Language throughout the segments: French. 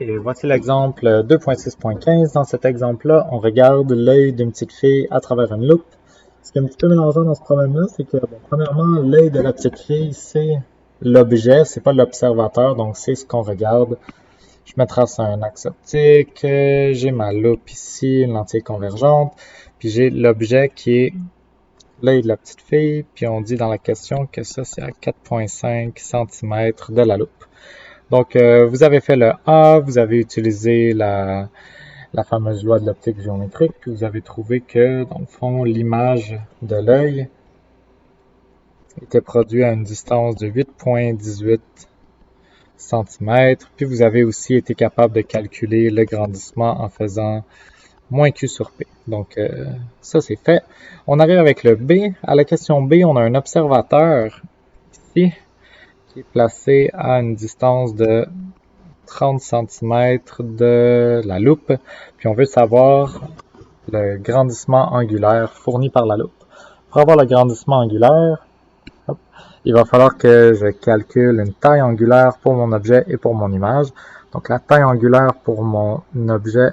Ok, voici l'exemple 2.6.15. Dans cet exemple-là, on regarde l'œil d'une petite fille à travers une loupe. Ce qui est un petit peu mélangeant dans ce problème-là, c'est que, bon, premièrement, l'œil de la petite fille, c'est l'objet, c'est pas l'observateur, donc c'est ce qu'on regarde. Je me trace un axe optique, j'ai ma loupe ici, une lentille convergente, puis j'ai l'objet qui est l'œil de la petite fille, puis on dit dans la question que ça, c'est à 4,5 cm de la loupe. Donc, vous avez fait le A, vous avez utilisé la fameuse loi de l'optique géométrique, puis vous avez trouvé que, dans le fond, l'image de l'œil était produite à une distance de 8,18 cm, puis vous avez aussi été capable de calculer le grandissement en faisant moins Q sur P. Donc, ça, c'est fait. On arrive avec le B. À la question B, on a un observateur ici qui est placé à une distance de 30 cm de la loupe, puis on veut savoir le grandissement angulaire fourni par la loupe. Pour avoir le grandissement angulaire, il va falloir que je calcule une taille angulaire pour mon objet et pour mon image. Donc la taille angulaire pour mon objet,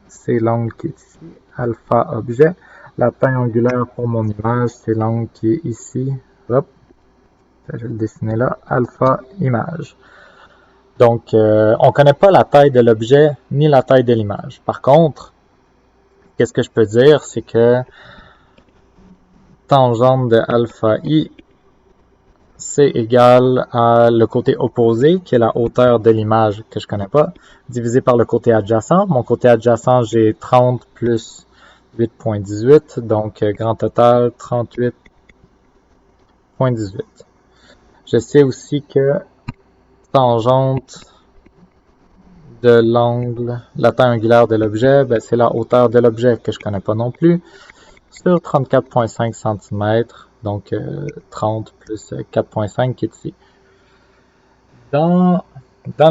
c'est l'angle qui est ici, alpha objet. La taille angulaire pour mon image, c'est l'angle qui est ici, hop, je vais le dessiner là, alpha image. Donc, on ne connaît pas la taille de l'objet ni la taille de l'image. Par contre, qu'est-ce que je peux dire, c'est que tangente de alpha i, c'est égal à le côté opposé, qui est la hauteur de l'image que je ne connais pas, divisé par le côté adjacent. Mon côté adjacent, j'ai 30 plus 8,18, donc grand total 38,18. Je sais aussi que tangente de l'angle, la taille angulaire de l'objet, ben c'est la hauteur de l'objet que je connais pas non plus, sur 34,5 cm, donc 30 plus 4,5 qui est ici. Dans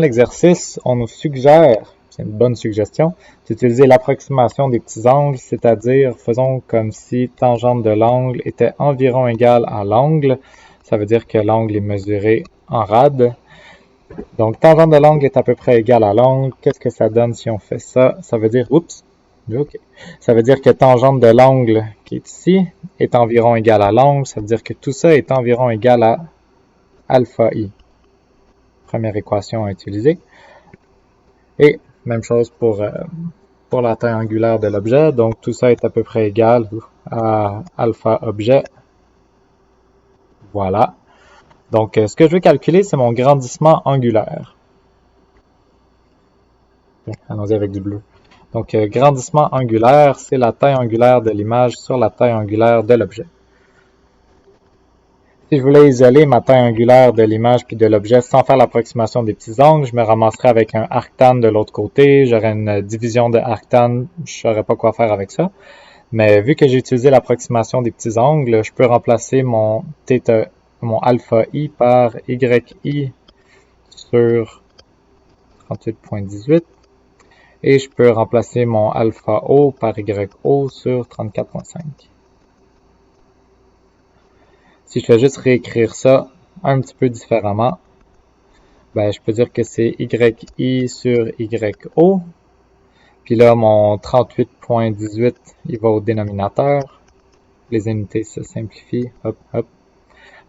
l'exercice, on nous suggère, c'est une bonne suggestion, d'utiliser l'approximation des petits angles, c'est-à-dire faisons comme si tangente de l'angle était environ égale à l'angle, ça veut dire que l'angle est mesuré en rad. Donc, tangente de l'angle est à peu près égale à l'angle. Qu'est-ce que ça donne si on fait ça? Ça veut dire, oups, ok. Ça veut dire que tangente de l'angle qui est ici est environ égale à l'angle. Ça veut dire que tout ça est environ égal à alpha i. Première équation à utiliser. Et même chose pour la taille angulaire de l'objet. Donc, tout ça est à peu près égal à alpha objet. Voilà. Donc, ce que je veux calculer, c'est mon grandissement angulaire. Allons-y avec du bleu. Donc, grandissement angulaire, c'est la taille angulaire de l'image sur la taille angulaire de l'objet. Si je voulais isoler ma taille angulaire de l'image puis de l'objet sans faire l'approximation des petits angles, je me ramasserais avec un arctan de l'autre côté. J'aurais une division de arctan, je ne saurais pas quoi faire avec ça. Mais vu que j'ai utilisé l'approximation des petits angles, je peux remplacer mon θ, mon alpha i par yi sur 38,18. Et je peux remplacer mon alpha O par YO sur 34,5. Si je fais juste réécrire ça un petit peu différemment, ben je peux dire que c'est YI sur YO. Puis là, mon 38,18, il va au dénominateur. Les unités se simplifient. Hop, hop.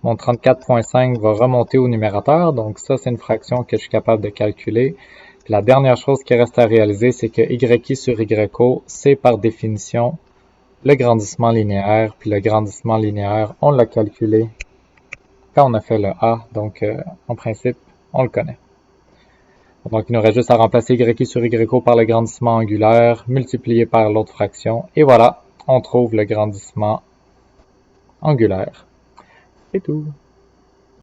Mon 34,5 va remonter au numérateur. Donc ça, c'est une fraction que je suis capable de calculer. Puis la dernière chose qui reste à réaliser, c'est que YI sur YO, c'est par définition le grandissement linéaire. Puis le grandissement linéaire, on l'a calculé quand on a fait le A. Donc, en principe, on le connaît. Donc, il nous reste juste à remplacer YI sur YO par le grandissement angulaire, multiplié par l'autre fraction. Et voilà, on trouve le grandissement angulaire. C'est tout.